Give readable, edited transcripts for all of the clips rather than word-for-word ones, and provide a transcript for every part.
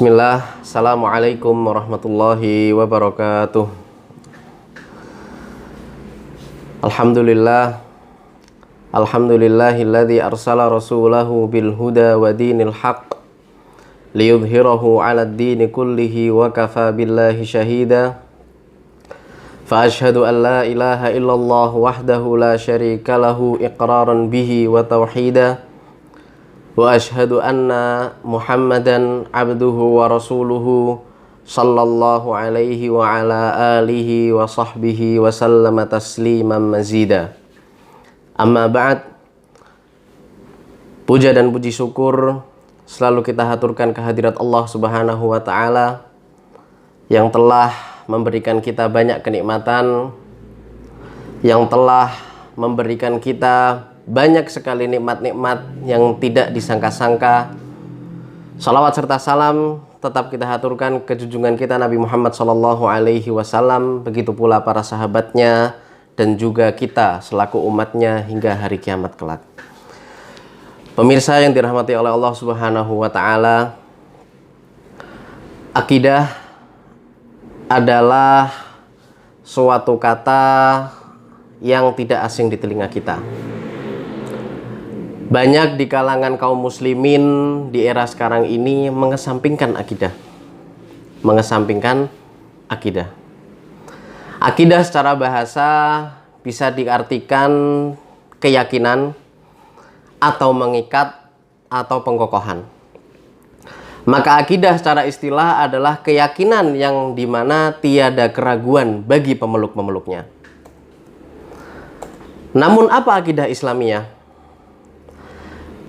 Bismillah, Assalamualaikum warahmatullahi wabarakatuh. Alhamdulillah, Alhamdulillahilladzi arsala rasulahu bil huda wa dinil haqq liyudhhirahu 'alad dini kullihi wa kafa billahi shahida. Fa asyhadu an la ilaha illallah wahdahu la syarika lahu iqraran bihi wa tauhida. Wa ashhadu anna Muhammadan abduhu wa rasuluhu sallallahu alaihi wa ala alihi wa sahbihi wa sallama tasliman mazida. Amma ba'd. Puja dan puji syukur selalu kita haturkan kehadirat Allah Subhanahu wa taala yang telah memberikan kita banyak kenikmatan, yang telah memberikan kita banyak sekali nikmat-nikmat yang tidak disangka-sangka. Salawat serta salam tetap kita haturkan ke junjungan kita Nabi Muhammad SAW, begitu pula para sahabatnya dan juga kita selaku umatnya hingga hari kiamat kelak. Pemirsa yang dirahmati oleh Allah Subhanahu wa taala, akidah adalah suatu kata yang tidak asing di telinga kita. Banyak di kalangan kaum muslimin di era sekarang ini mengesampingkan akidah. Akidah secara bahasa bisa diartikan keyakinan atau mengikat atau pengkokohan. Maka akidah secara istilah adalah keyakinan yang dimana tiada keraguan bagi pemeluk-pemeluknya. Namun apa akidah Islamiyah?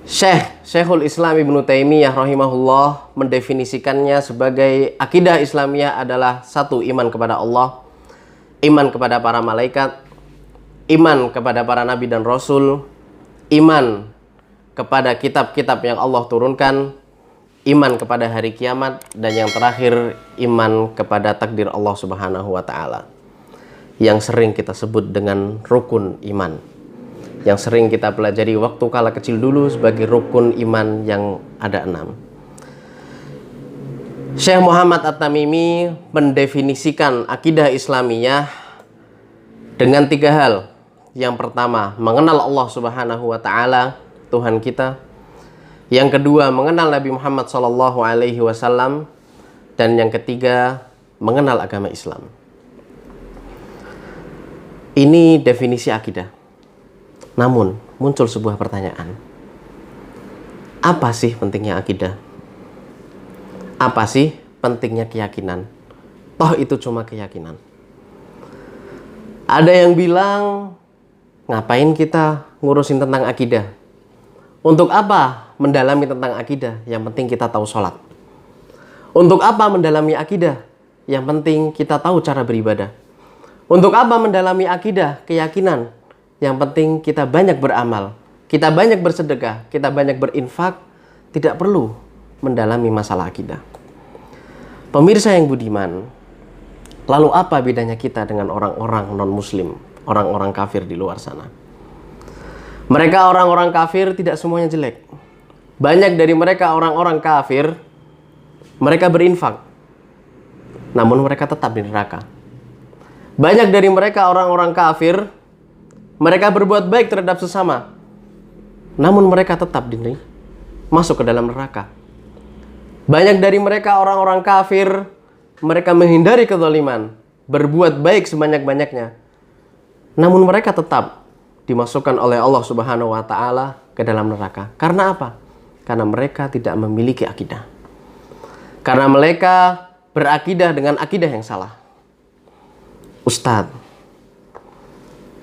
Syekhul Islam Ibnu Taimiyah rahimahullah mendefinisikannya sebagai akidah Islamiyah adalah satu, iman kepada Allah, iman kepada para malaikat, iman kepada para nabi dan rasul, iman kepada kitab-kitab yang Allah turunkan, iman kepada hari kiamat, dan yang terakhir iman kepada takdir Allah Subhanahu wa taala, yang sering kita sebut dengan rukun iman, yang sering kita pelajari waktu kala kecil dulu sebagai rukun iman yang ada 6. Syekh Muhammad At-Tamimi mendefinisikan akidah Islamiyah dengan 3 hal. Yang pertama, mengenal Allah Subhanahu wa taala, Tuhan kita. Yang kedua, mengenal Nabi Muhammad SAW. Dan yang ketiga, mengenal agama Islam. Ini definisi akidah. Namun, muncul sebuah pertanyaan. Apa sih pentingnya akidah? Apa sih pentingnya keyakinan? Toh itu cuma keyakinan. Ada yang bilang, ngapain kita ngurusin tentang akidah? Untuk apa mendalami tentang akidah? Yang penting kita tahu sholat. Untuk apa mendalami akidah? Yang penting kita tahu cara beribadah. Untuk apa mendalami akidah, keyakinan? Yang penting kita banyak beramal, kita banyak bersedekah, kita banyak berinfak, tidak perlu mendalami masalah akidah. Pemirsa yang budiman, lalu apa bedanya kita dengan orang-orang non-muslim, orang-orang kafir di luar sana? Mereka orang-orang kafir tidak semuanya jelek. Banyak dari mereka orang-orang kafir, mereka berinfak, namun mereka tetap di neraka. Banyak dari mereka orang-orang kafir, mereka berbuat baik terhadap sesama, namun mereka tetap masuk ke dalam neraka. Banyak dari mereka orang-orang kafir, mereka menghindari kezaliman, berbuat baik sebanyak-banyaknya, namun mereka tetap dimasukkan oleh Allah Subhanahu wa taala ke dalam neraka. Karena apa? Karena mereka tidak memiliki akidah. Karena mereka berakidah dengan akidah yang salah. Ustadz,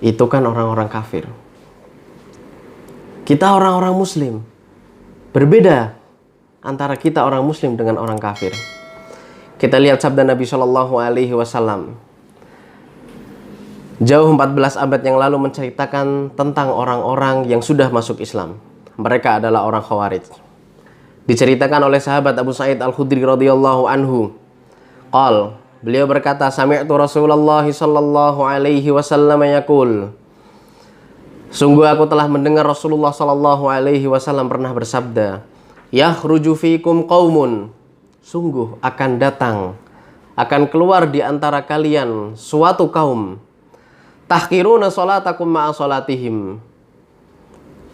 itu kan orang-orang kafir. Kita orang-orang muslim. Berbeda antara kita orang muslim dengan orang kafir. Kita lihat sabda Nabi SAW. Jauh 14 abad yang lalu menceritakan tentang orang-orang yang sudah masuk Islam. Mereka adalah orang Khawarij. Diceritakan oleh sahabat Abu Sa'id Al-Khudri radhiyallahu anhu. Beliau berkata, sami'tu Rasulullah sallallahu alaihi wasallam yaqul. Sungguh aku telah mendengar Rasulullah sallallahu alaihi wasallam pernah bersabda, yakhruju fikum qaumun sungguh akan datang, akan keluar di antara kalian suatu kaum, tahqiruna sholatakum ma'a sholatihim.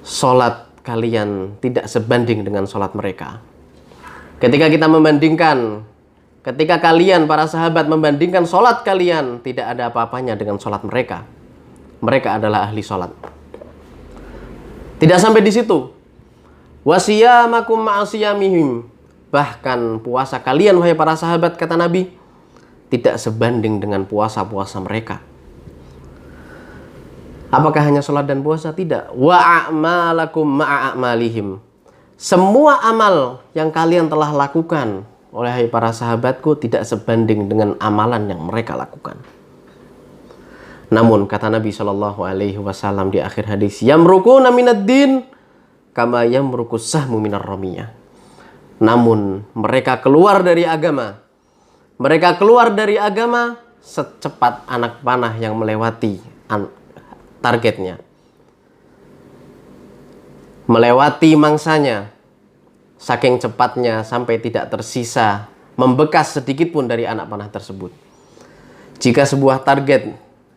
Sholat kalian tidak sebanding dengan sholat mereka. Ketika kita membandingkan, ketika kalian para sahabat membandingkan sholat kalian, tidak ada apa-apanya dengan sholat mereka. Mereka adalah ahli sholat. Tidak sampai di situ. Wasiyamakum ma'asiyamihim. Bahkan puasa kalian, wahai para sahabat, kata Nabi, tidak sebanding dengan puasa-puasa mereka. Apakah hanya sholat dan puasa? Tidak. Wa a'malakum ma'a'malihim. Semua amal yang kalian telah lakukan, oleh para sahabatku, tidak sebanding dengan amalan yang mereka lakukan. Namun kata Nabi SAW di akhir hadis, yamrukuna minad din kama yamrukus sahmu minar ramiyah. Namun mereka keluar dari agama. Mereka keluar dari agama secepat anak panah yang melewati targetnya. Melewati mangsanya. Saking cepatnya sampai tidak tersisa, membekas sedikit pun dari anak panah tersebut. Jika sebuah target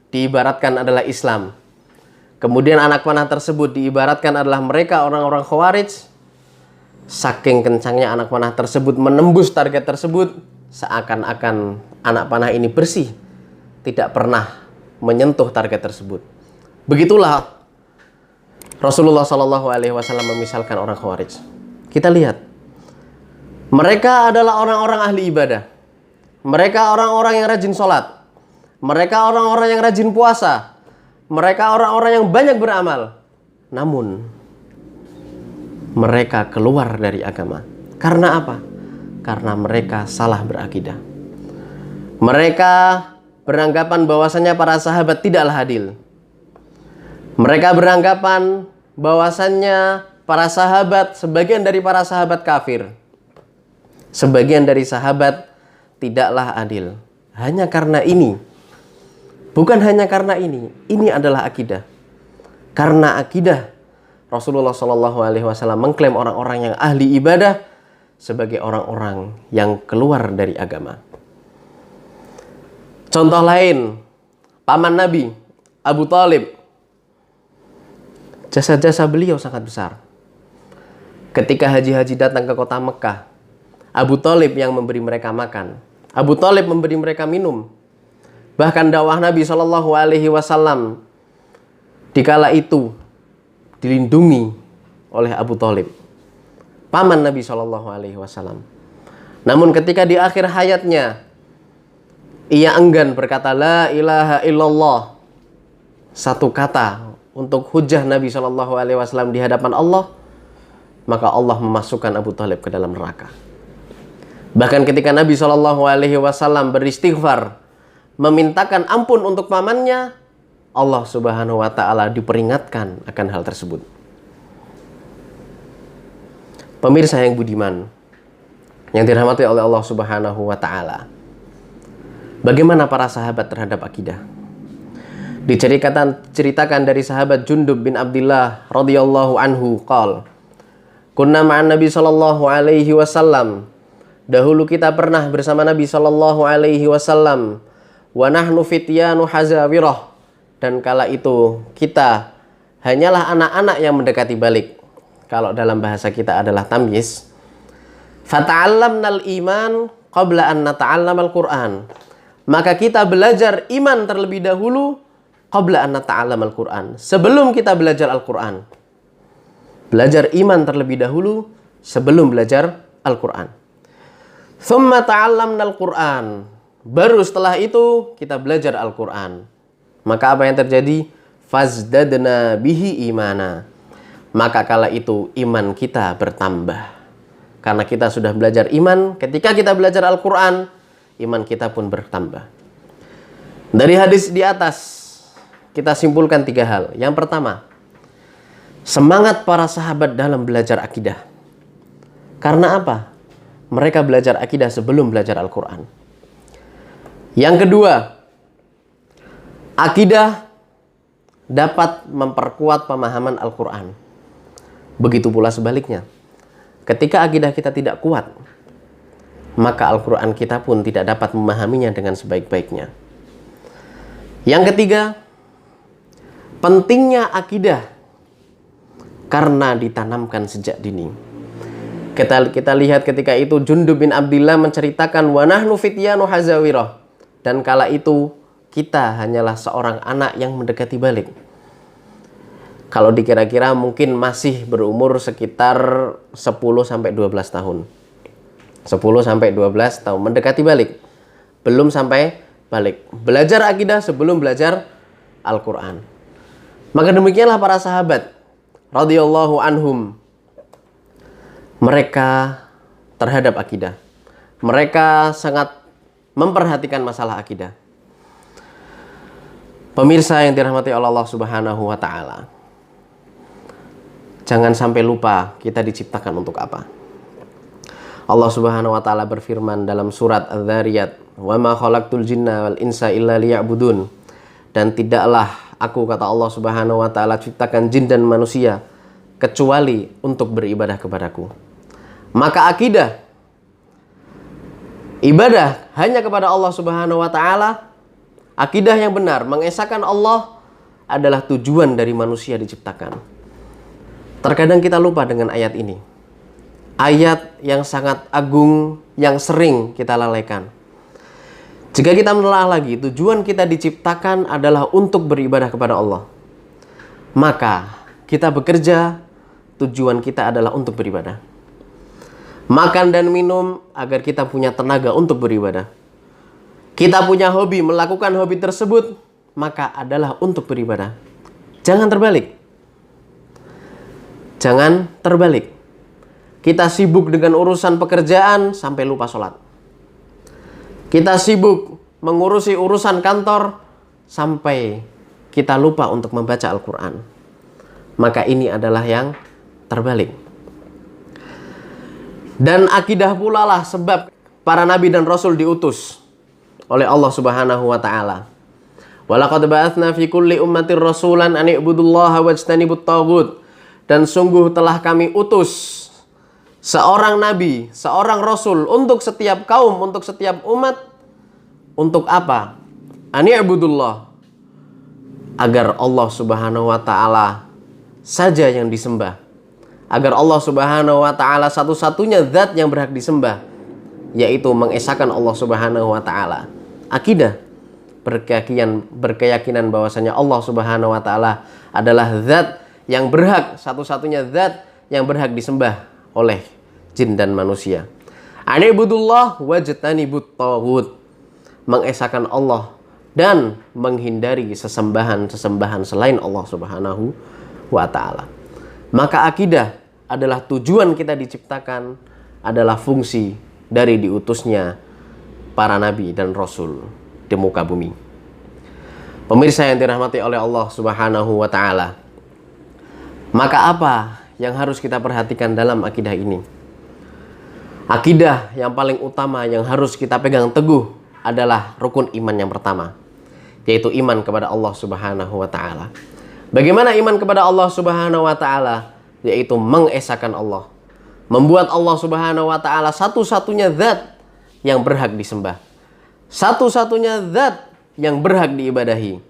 diibaratkan adalah Islam, kemudian anak panah tersebut diibaratkan adalah mereka orang-orang Khawarij, saking kencangnya anak panah tersebut menembus target tersebut, seakan-akan anak panah ini bersih, tidak pernah menyentuh target tersebut. Begitulah Rasulullah SAW memisalkan orang Khawarij. Kita lihat, mereka adalah orang-orang ahli ibadah, mereka orang-orang yang rajin sholat, mereka orang-orang yang rajin puasa, mereka orang-orang yang banyak beramal. Namun mereka keluar dari agama. Karena apa? Karena mereka salah berakidah. Mereka beranggapan bahwasannya para sahabat tidaklah adil. Mereka beranggapan bahwasannya para sahabat, sebagian dari para sahabat kafir, sebagian dari sahabat tidaklah adil. Hanya karena ini, bukan hanya karena ini adalah akidah. Karena akidah, Rasulullah SAW mengklaim orang-orang yang ahli ibadah sebagai orang-orang yang keluar dari agama. Contoh lain, paman Nabi, Abu Thalib. Jasa-jasa beliau sangat besar. Ketika haji-haji datang ke kota Mekah, Abu Thalib yang memberi mereka makan. Abu Thalib memberi mereka minum. Bahkan dakwah Nabi SAW dikala itu dilindungi oleh Abu Thalib, paman Nabi SAW. Namun ketika di akhir hayatnya ia enggan berkata la ilaha illallah, satu kata untuk hujah Nabi SAW di hadapan Allah, maka Allah memasukkan Abu Thalib ke dalam neraka. Bahkan ketika Nabi SAW beristighfar, memintakan ampun untuk pamannya, Allah Subhanahu wa Ta'ala diperingatkan akan hal tersebut. Pemirsa yang budiman, yang dirahmati oleh Allah Subhanahu wa Ta'ala, bagaimana para sahabat terhadap akidah? Diceritakan dari sahabat Jundub bin Abdullah radhiyallahu anhu qala, kunna ma'an Nabi sallallahu alaihi wasallam, dahulu kita pernah bersama Nabi sallallahu alaihi wasallam, wa nahnu fityanu hazawirah, dan kala itu kita hanyalah anak-anak yang mendekati balik. Kalau dalam bahasa kita adalah tamyiz. Fata'allamnal iman qabla an nata'allamal Qur'an. Maka kita belajar iman terlebih dahulu qabla an nata'allamal Qur'an, sebelum kita belajar Al-Qur'an. Belajar iman terlebih dahulu sebelum belajar Al-Qur'an. Tsumma ta'allamnal Qur'an. Baru setelah itu kita belajar Al-Qur'an. Maka apa yang terjadi? Fazdadna bihi imana. Maka kala itu iman kita bertambah. Karena kita sudah belajar iman, ketika kita belajar Al-Qur'an, iman kita pun bertambah. Dari hadis di atas kita simpulkan 3 hal. Yang pertama, semangat para sahabat dalam belajar akidah. Karena apa? Mereka belajar akidah sebelum belajar Al-Qur'an. Yang kedua, akidah dapat memperkuat pemahaman Al-Qur'an. Begitu pula sebaliknya. Ketika akidah kita tidak kuat, maka Al-Quran kita pun tidak dapat memahaminya dengan sebaik-baiknya. Yang ketiga, pentingnya akidah karena ditanamkan sejak dini. Kita lihat ketika itu Jundub bin Abdillah menceritakan, wa nahnu fityanu hazawirah, dan kala itu kita hanyalah seorang anak yang mendekati balik. Kalau dikira-kira mungkin masih berumur sekitar 10-12 tahun. 10-12 tahun mendekati balik. Belum sampai balik. Belajar akidah sebelum belajar Al-Quran. Maka demikianlah para sahabat radhiyallahu anhum. Mereka terhadap akidah. Mereka sangat memperhatikan masalah akidah. Pemirsa yang dirahmati Allah Subhanahu wa taala. Jangan sampai lupa kita diciptakan untuk apa. Allah Subhanahu wa taala berfirman dalam surat Adz-Dzariyat, "Wa ma khalaqtul jinna wal insa illa liya'budun." Dan tidaklah aku, kata Allah Subhanahu wa taala, ciptakan jin dan manusia kecuali untuk beribadah kepadaku. Maka akidah, ibadah hanya kepada Allah Subhanahu wa taala, akidah yang benar mengesahkan Allah adalah tujuan dari manusia diciptakan. Terkadang kita lupa dengan ayat ini. Ayat yang sangat agung yang sering kita lalaikan. Jika kita menelaah lagi, tujuan kita diciptakan adalah untuk beribadah kepada Allah. Maka kita bekerja, tujuan kita adalah untuk beribadah. Makan dan minum agar kita punya tenaga untuk beribadah. Kita punya hobi, melakukan hobi tersebut, maka adalah untuk beribadah. Jangan terbalik. Jangan terbalik. Kita sibuk dengan urusan pekerjaan sampai lupa sholat. Kita sibuk mengurusi urusan kantor sampai kita lupa untuk membaca Al-Quran. Maka ini adalah yang terbalik. Dan akidah pula lah sebab para nabi dan rasul diutus oleh Allah Subhanahu wa taala. Walaqad ba'atsna fi kulli ummatir rasulan an i'budullaha wajtanibut taghut. Dan sungguh telah kami utus seorang nabi, seorang rasul untuk setiap kaum, untuk setiap umat. Untuk apa? Ani'budullah. Agar Allah Subhanahu wa taala saja yang disembah. Agar Allah Subhanahu wa taala satu-satunya zat yang berhak disembah, yaitu mengesahkan Allah Subhanahu wa taala. Akidah, berkeyakinan bahwasanya Allah Subhanahu wa taala adalah zat yang berhak, satu-satunya zat yang berhak disembah oleh jin dan manusia. Anibudullah wajtanibut taghut. Mengesahkan Allah dan menghindari sesembahan-sesembahan selain Allah Subhanahu wa taala. Maka akidah adalah tujuan kita diciptakan, adalah fungsi dari diutusnya para nabi dan rasul di muka bumi. Pemirsa yang dirahmati oleh Allah Subhanahu wa taala. Maka apa yang harus kita perhatikan dalam akidah ini? Akidah yang paling utama yang harus kita pegang teguh adalah rukun iman yang pertama, yaitu iman kepada Allah Subhanahu wa taala. Bagaimana iman kepada Allah Subhanahu wa taala? Yaitu mengesahkan Allah. Membuat Allah Subhanahu wa taala satu-satunya zat yang berhak disembah. Satu-satunya zat yang berhak diibadahi.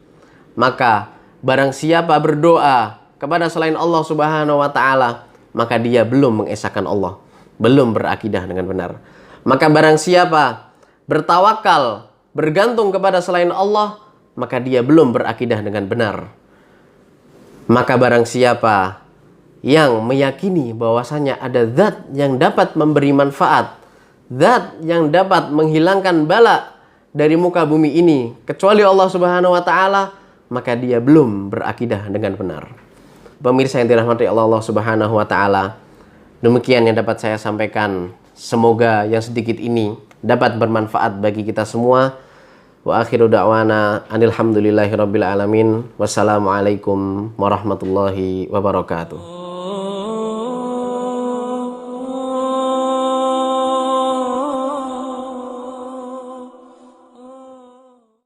Maka barang siapa berdoa kepada selain Allah Subhanahu wa taala, maka dia belum mengesahkan Allah, belum berakidah dengan benar. Maka barang siapa bertawakal, bergantung kepada selain Allah, maka dia belum berakidah dengan benar. Maka barang siapa yang meyakini bahwasanya ada zat yang dapat memberi manfaat, zat yang dapat menghilangkan bala dari muka bumi ini kecuali Allah Subhanahu wa taala, maka dia belum berakidah dengan benar. Pemirsa yang dirahmati Allah Subhanahu wa taala, demikian yang dapat saya sampaikan. Semoga yang sedikit ini dapat bermanfaat bagi kita semua. Wa akhiru da'wana anil hamdulillahi rabbil alamin. Wassalamualaikum warahmatullahi wabarakatuh.